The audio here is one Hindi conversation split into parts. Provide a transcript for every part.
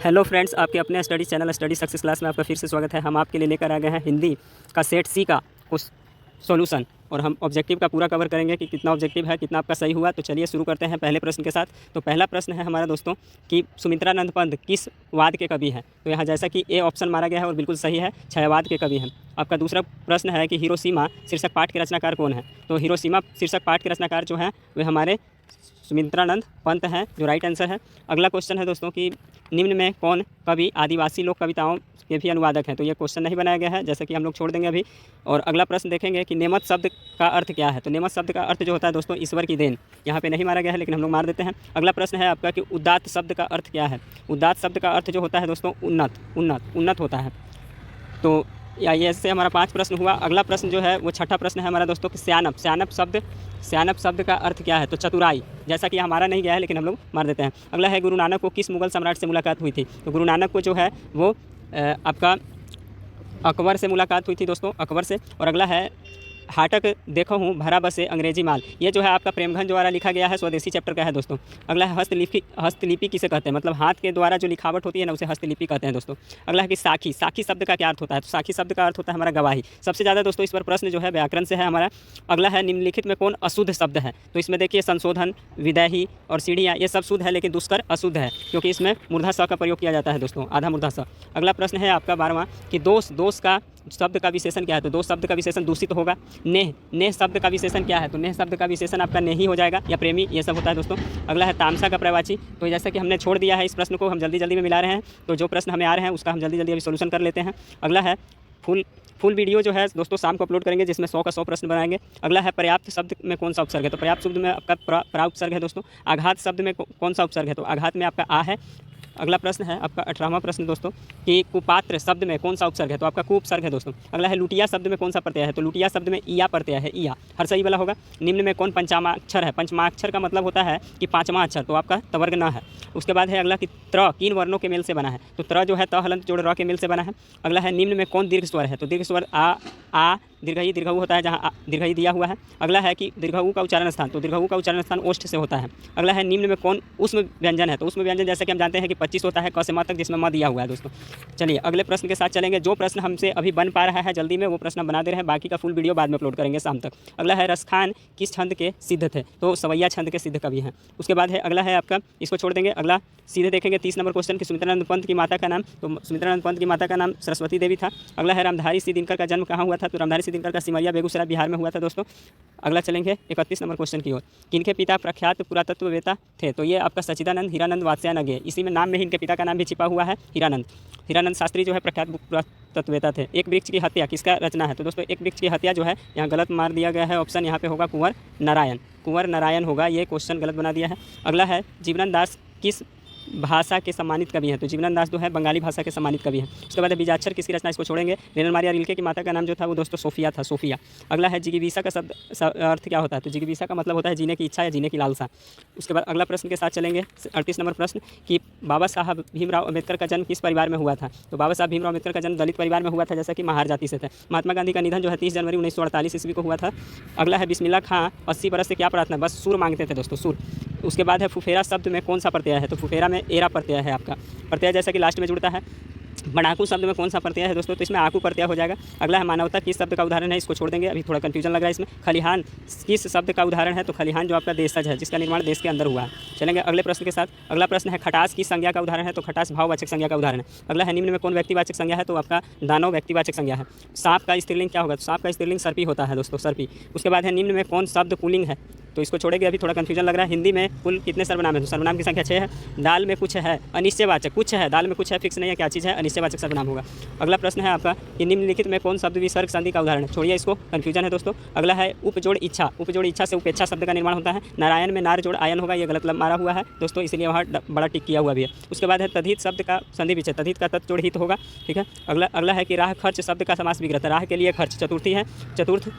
हेलो फ्रेंड्स, आपके अपने study channel study success class में आपका फिर से स्वागत है। हम आपके लिए लेकर आ गए हैं हिंदी का सेट सी का कुछ सॉल्यूशन और हम ऑब्जेक्टिव का पूरा कवर करेंगे कि कितना ऑब्जेक्टिव है, कितना आपका सही हुआ। तो चलिए शुरू करते हैं पहले प्रश्न के साथ। तो पहला प्रश्न है हमारा दोस्तों कि सुमित्रानंद पंत किस वाद के कवि हैं। तो यहाँ जैसा कि ए ऑप्शन मारा गया है और बिल्कुल सही है, छायावाद के कवि हैं। आपका दूसरा प्रश्न है कि हिरोशिमा शीर्षक पाठ के रचनाकार कौन है। तो हिरोशिमा शीर्षक पाठ के रचनाकार जो हैं वे हमारे सुमित्रानंद पंत हैं, जो राइट आंसर है। अगला क्वेश्चन है दोस्तों कि निम्न में कौन कवि आदिवासी लोक कविताओं के भी अनुवादक हैं। तो ये क्वेश्चन नहीं बनाया गया है, जैसे कि हम लोग छोड़ देंगे अभी। और अगला प्रश्न देखेंगे कि नेमत शब्द का अर्थ क्या है। तो नेमत शब्द का अर्थ जो होता है दोस्तों ईश्वर की देन। यहाँ पे नहीं मारा गया है लेकिन हम लोग मार देते हैं। अगला प्रश्न है आपका कि उदात्त शब्द का अर्थ क्या है। उदात्त शब्द का अर्थ जो होता है दोस्तों उन्नत होता है। तो या ये से हमारा 5 प्रश्न हुआ। अगला प्रश्न जो है वो छठा प्रश्न है हमारा दोस्तों कि स्यानप शब्द का अर्थ क्या है। तो चतुराई, जैसा कि हमारा नहीं गया है लेकिन हम लोग मार देते हैं। अगला है गुरु नानक को किस मुगल सम्राट से मुलाकात हुई थी। तो गुरु नानक को जो है वो आपका अकबर से मुलाकात हुई थी दोस्तों, अकबर से। और अगला है हाटक देखो हूँ भरा बसे अंग्रेजी माल। ये जो है आपका प्रेमघन द्वारा लिखा गया है, स्वदेशी चैप्टर का है दोस्तों। अगला है हस्तलिपि किसे कहते हैं, मतलब हाथ के द्वारा जो लिखावट होती है ना उसे हस्तलिपि कहते हैं दोस्तों। अगला है कि साखी शब्द का क्या अर्थ होता है। तो साखी शब्द का अर्थ होता है हमारा गवाही। सबसे ज़्यादा दोस्तों इस पर प्रश्न जो है व्याकरण से है हमारा। अगला है निम्नलिखित में कौन अशुद्ध शब्द है। तो इसमें देखिए संशोधन, विदेही और सीढ़ियाँ ये सब शुद्ध है, लेकिन दुष्कर अशुद्ध है क्योंकि इसमें मूर्धा स का प्रयोग किया जाता है दोस्तों, आधा मूर्धा स। अगला प्रश्न है आपका 12वां कि दोष का शब्द का विशेषण क्या है। तो दोष शब्द का विशेषण दूषित होगा। नेह शब्द का विशेषण क्या है। तो नेह शब्द का विशेषण आपका नेही हो जाएगा या प्रेमी, ये सब होता है दोस्तों। अगला है तामसा का प्रवाची। तो जैसा कि हमने छोड़ दिया है इस प्रश्न को, हम जल्दी में मिला रहे हैं। तो जो प्रश्न हमें आ रहे हैं उसका हम जल्दी अभी सोल्यूशन कर लेते हैं। अगला है फुल वीडियो जो है दोस्तों शाम को अपलोड करेंगे, जिसमें 100 का 100 प्रश्न बनाएंगे। अगला है पर्याप्त शब्द में कौन सा उपसर्ग है। तो पर्याप्त शब्द में आपका प्रा उपसर्ग है दोस्तों। आघात शब्द में कौन सा उपसर्ग है। तो आघात में आपका आ है। अगला प्रश्न है आपका 18वां प्रश्न दोस्तों कि कुपात्र शब्द में कौन सा उपसर्ग है। तो आपका कु उपसर्ग है दोस्तों। अगला है लुटिया शब्द में कौन सा प्रत्यय है। तो लुटिया शब्द में ईया प्रत्यय है, ईया हर सही वाला होगा। निम्न में कौन पंचमाक्षर है। पंचमाक्षर का मतलब होता है कि 5वां अक्षर, तो आपका तवर्ग न है। उसके बाद है अगला कि त्र किन वर्णों के मेल से बना है। तो त्र जो है त हलंत जोड़ र के मेल से बना है। अगला है निम्न में कौन दीर्घ स्वर है। तो दीर्घ स्वर आ दीर्घऊ होता है, जहाँ दीर्घई दिया हुआ है। अगला है कि दीर्घऊ का उच्चारण स्थान। तो दीर्घऊ का उच्चारण स्थान ओष्ठ से होता है। अगला है निम्न में कौन उष्म व्यंजन है। तो उष्म व्यंजन जैसे कि हम जानते हैं कि 25 होता है क से म तक, जिसमें म दिया हुआ है दोस्तों। चलिए अगले प्रश्न के साथ चलेंगे। जो प्रश्न हमसे अभी बन पा रहा है जल्दी में वो प्रश्न बना दे रहे हैं, बाकी का फुल वीडियो बाद में अपलोड करेंगे शाम तक। अगला है रसखान किस छंद के सिद्ध थे। तो सवैया छंद के सिद्ध कवि हैं। उसके बाद है अगला है आपका, इसको छोड़ देंगे। अगला सीधे देखेंगे 30 नंबर क्वेश्चन कि सुमित्रानंद पंत की माता का नाम। तो सुमित्रानंद पंत की माता का नाम सरस्वती देवी था। अगला है रामधारी सिंह दिनकर का जन्म कहाँ हुआ था। तो रामधारी सिंह दिनकर का सिमरिया बेगूसराय बिहार में हुआ था दोस्तों। अगला चलेंगे 31 नंबर क्वेश्चन की ओर। किनके पिता प्रख्यात पुरातत्ववेत्ता थे। तो ये आपका सच्चिदानंद हीरानंद वात्स्यायन। इसी में नाम में ही इनके पिता का नाम भी छिपा हुआ है, हीरानंद शास्त्री जो है प्रख्यात पुरातत्ववेत्ता थे। एक वृक्ष की हत्या किसका रचना है। तो दोस्तों एक वृक्ष की हत्या जो है यहाँ गलत मार दिया गया है ऑप्शन, यहाँ पे होगा कुंवर नारायण होगा, ये क्वेश्चन गलत बना दिया है। अगला है जीवनानंद दास किस भाषा के सम्मानित कवि हैं। तो जीवनानंद दास जो है बंगाली भाषा के सम्मानित कवि हैं। उसके बाद बीजाक्षर किसकी रचना, इसको छोड़ेंगे। रेनल मारिया रिल्के की माता का नाम जो था वो दोस्तों सोफिया था, सोफिया। अगला है जिगीविसा का शब्द अर्थ क्या होता है। तो जिगीविसा का मतलब होता है जीने की इच्छा या जीने की लालसा। उसके बाद अगला प्रश्न के साथ चलेंगे 38 नंबर प्रश्न कि बाबा साहब भीमराव अम्बेडकर का जन्म किस परिवार में हुआ था। तो बाबा साहब भीमराव अम्बेडकर का जन्म दलित परिवार में हुआ था, जैसा कि महार जाति से थे। महात्मा गांधी का निधन जो है 30 जनवरी 1948 ईस्वी को हुआ था। अगला है बिस्मिल्लाह खां 80 बरस से क्या प्रार्थना, बस सुर मांगते थे दोस्तों, सुर। उसके बाद है फुफेरा शब्द में कौन सा प्रत्यय है। तो फुफेरा में एरा प्रत्यय है आपका प्रत्यय, जैसा कि लास्ट में जुड़ता है। बनाकू शब्द में कौन सा प्रत्यय है दोस्तों। तो इसमें आकू प्रत्यय हो जाएगा। अगला है मानवता किस शब्द का उदाहरण है, इसको छोड़ देंगे, अभी थोड़ा कंफ्यूजन लग रहा है इसमें। खलिहान किस शब्द का उदाहरण है। तो खलिहान जो आपका देशज है, जिसका निर्माण देश के अंदर हुआ है। चलेंगे अगले प्रश्न के साथ। अगला प्रश्न है खटास किस संज्ञा का उदाहरण है। तो खटास भाववाचक संज्ञा का उदाहरण है। अगला है निम्न में कौन व्यक्तिवाचक संज्ञा है। तो आपका दानव व्यक्तिवाचक संज्ञा है। सांप का स्त्रीलिंग क्या होगा। तो सांप का स्त्रीलिंग सर्पी होता है दोस्तों, सर्पी। उसके बाद है निम्न में कौन शब्द पुल्लिंग है। तो इसको छोड़ेंगे, अभी थोड़ा कंफ्यूजन लग रहा है। हिंदी में कुल कितने सर्वनाम है। तो सर्वनाम की संख्या 6 है। दाल में कुछ है, अनिश्चयवाचक कुछ है, दाल में कुछ है फिक्स नहीं है क्या चीज़ है, अनिश्चयवाचक सर्वनाम होगा। अगला प्रश्न है आपका कि निम्नलिखित में कौन शब्द विसर्ग संधि का उदाहरण है। छोड़िए इसको, कंफ्यूजन है दोस्तों। अगला है उपजोड़ इच्छा से उपेक्षा शब्द का निर्माण होता है। नारायण में नार जोड़ आयन होगा, ये गलत मारा हुआ है दोस्तों, इसलिए वहाँ बड़ा टिक किया हुआ भी है। उसके बाद है तद्धित शब्द का संधि विच्छेद, तद्धित का तत् जोड़ हित होगा, ठीक है। अगला है कि राह खर्च शब्द का समास विग्रह, राह के लिए खर्च चतुर्थी है, चतुर्थ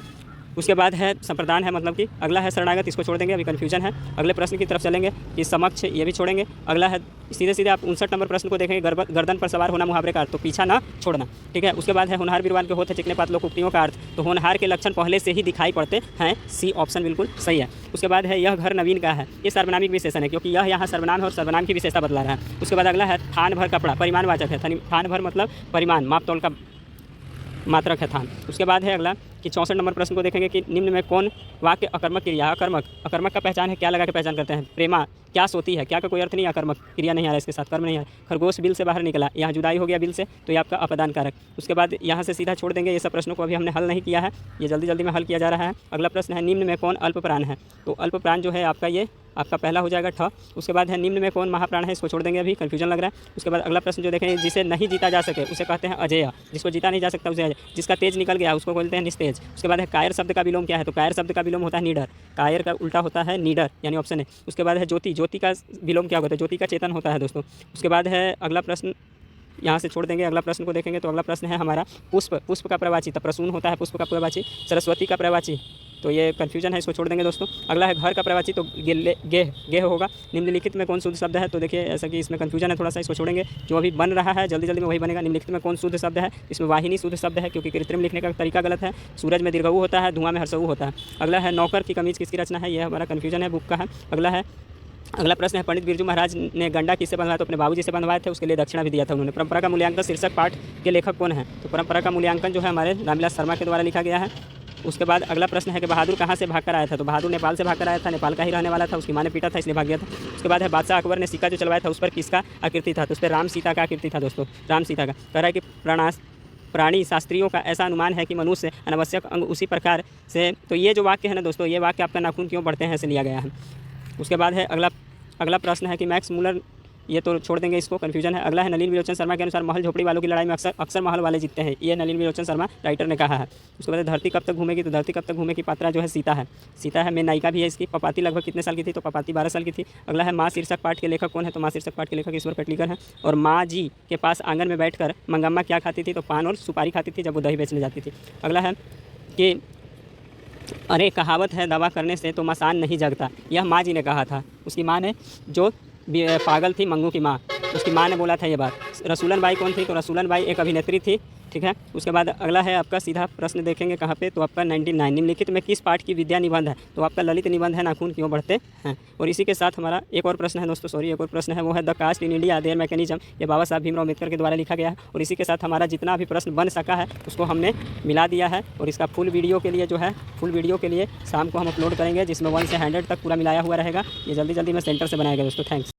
उसके बाद है संप्रदान है, मतलब कि अगला है शरणागत, इसको छोड़ देंगे, अभी कन्फ्यूजन है। अगले प्रश्न की तरफ चलेंगे कि समक्ष, ये भी छोड़ेंगे। अगला है सीधे सीधे आप 59 नंबर प्रश्न को देखेंगे, गर्दन पर सवार होना मुहावरे का अर्थ, तो पीछा ना छोड़ना, ठीक है। उसके बाद है होनहार वीरवान के होते चिकने पातलों उक्तियों का अर्थ, तो होनहार के लक्षण पहले से ही दिखाई पड़ते हैं, सी ऑप्शन बिल्कुल सही है। उसके बाद है यह घर नवीन का है, ये सर्वनामिक विशेषण है क्योंकि यह यहाँ सर्वनाम है और सर्वनाम की विशेषता बतला रहा है। उसके बाद अगला है थान भर कपड़ा, परिमाणवाचक है, थान भर मतलब परिमाण, माप तौल का मात्रक है थान। उसके बाद है अगला कि 64 नंबर प्रश्न को देखेंगे कि निम्न में कौन वाक्य अकर्मक क्रिया, अकर्मक का पहचान है, क्या लगा के पहचान करते हैं, प्रेमा क्या सोती है, क्या का कोई अर्थ नहीं, अकर्मक क्रिया नहीं आ रहा है, इसके साथ कर्म नहीं आ रहा। खरगोश बिल से बाहर निकला, यहाँ जुदाई हो गया बिल से, तो ये आपका अपदान कारक। उसके बाद यहाँ से सीधा छोड़ देंगे, ये सब प्रश्नों को अभी हमने हल नहीं किया है, ये जल्दी जल्दी में हल किया जा रहा है। अगला प्रश्न है निम्न में कौन अल्प प्राण है, तो अल्प प्राण जो है आपका ये आपका पहला हो जाएगा ठ। उसके बाद है निम्न में कौन महाप्राण है, इसको छोड़ देंगे, अभी कन्फ्यूजन लग रहा है। उसके बाद अगला प्रश्न जो देखेंगे जिसे नहीं जीता जा सके उसे कहते हैं अजेय, जिसको जीता नहीं जा सकता उसे अजेय, जिसका तेज निकल गया उसको बोलते हैं निस्तेज। उसके बाद है कायर शब्द का विलोम क्या है, तो कायर शब्द का विलोम होता है निडर, कायर का उल्टा होता है निडर, यानी ऑप्शन है। उसके बाद है ज्योति, ज्योति का विलोम क्या होता है, ज्योति का चेतन होता है दोस्तों। उसके बाद है अगला प्रश्न, यहाँ से छोड़ देंगे, अगला प्रश्न को देखेंगे, तो अगला प्रश्न है हमारा पुष्प, पुष्प का प्रवाची, तब प्रसून होता है पुष्प का प्रवाची, सरस्वती का प्रवाची, तो ये कन्फ्यूजन है, इसको छोड़ देंगे दोस्तों। अगला है घर का प्रवाची, तो गेह होगा। निम्नलिखित में कौन शुद्ध शब्द है, तो देखिए ऐसा कि इसमें कन्फ्यूजन है थोड़ा सा, इसको छोड़ेंगे। जो अभी बन रहा है जल्दी जल्दी में वही बनेगा। निम्नलिखित में कौन शुद्ध शब्द है, इसमें वाहिनी शुद्ध शब्द है क्योंकि कृत्रिम लिखने का तरीका गलत है। सूरज में दीर्घऊ होता है, धुआं में हर्षऊ होता है। अगला है नौकर की कमीज किसकी रचना है, यह हमारा कन्फ्यूजन है, बुक का है। अगला प्रश्न है पंडित बिरजू महाराज ने गंडा किससे बंधवाया, तो अपने बाबूजी से बंधवाए थे, उसके लिए दक्षिणा भी दिया था उन्होंने। परंपरा का मूल्यांकन शीर्षक पाठ के लेखक कौन है, तो परंपरा का मूल्यांकन जो है हमारे रामविलास शर्मा के द्वारा लिखा गया है। उसके बाद अगला प्रश्न है कि बहादुर कहाँ से भागकर आया था, तो बहादुर नेपाल से भागकर आया था, नेपाल का ही रहने वाला था, उसकी माँ ने पीटा था इसलिए भाग गया था। उसके बाद है बादशाह अकबर ने सिक्का जो चलवाया था उस पर किसका आकृति था, तो उस पर राम सीता का आकृति था दोस्तों, राम सीता का। कह रहा है कि प्राणी शास्त्रियों का ऐसा अनुमान है कि मनुष्य अनावश्यक अंग उसी प्रकार से, तो ये जो वाक्य है ना दोस्तों, ये वाक्य आपका नाखून क्यों बढ़ते हैं से लिया गया है। उसके बाद है अगला प्रश्न है कि मैक्स मूलर, ये तो छोड़ देंगे, इसको कन्फ्यूजन है। अगला है नलिन विलोचन शर्मा के अनुसार महल झोपड़ी वालों की लड़ाई में अक्सर महल वाले जीतते हैं, ये नलिन विलोचन शर्मा राइटर ने कहा है। उसके बाद धरती कब तक घूमेगी, तो धरती कब तक घूमेगी पात्रा जो है सीता है, मेन नायिका भी है इसकी। पपाती लगभग कितने साल की थी, तो पपाती 12 साल की थी। अगला है माँ शीर्षक पाठ के लेखक कौन है, तो माँ शीर्षक पाठ के लेखक ईश्वर पेटलीकर है। और माँ जी के पास आंगन में बैठकर मंगम्मा क्या खाती थी, तो पान और सुपारी खाती थी जब वो दही बेचने जाती थी। अगला है कि अरे कहावत है दवा करने से तो मसान नहीं जगता, यह माँ जी ने कहा था, उसकी माँ ने, जो पागल थी मंगू की माँ, उसकी माँ ने बोला था ये बात। रसूलन बाई कौन थी, तो रसूलन बाई एक अभिनेत्री थी, ठीक है। उसके बाद अगला है आपका सीधा प्रश्न देखेंगे कहाँ पे, तो आपका 99 निम्नलिखित में किस पाठ की विद्या निबंध है, तो आपका ललित निबंध है, नाखून क्यों बढ़ते हैं। और इसी के साथ हमारा एक और प्रश्न है दोस्तों, एक और प्रश्न है, वो है the caste in India their mechanism, ये बाबा साहब भीमराव अम्बेडकर के द्वारा लिखा गया है। और इसी के साथ हमारा जितना भी प्रश्न बन सका है उसको हमने मिला दिया है। और इसका फुल वीडियो के लिए शाम को हम अपलोड करेंगे, जिसमें 1 से 100 तक पूरा मिलाया हुआ रहेगा। ये जल्दी में सेंटर से बनाएगा दोस्तों। थैंक्स।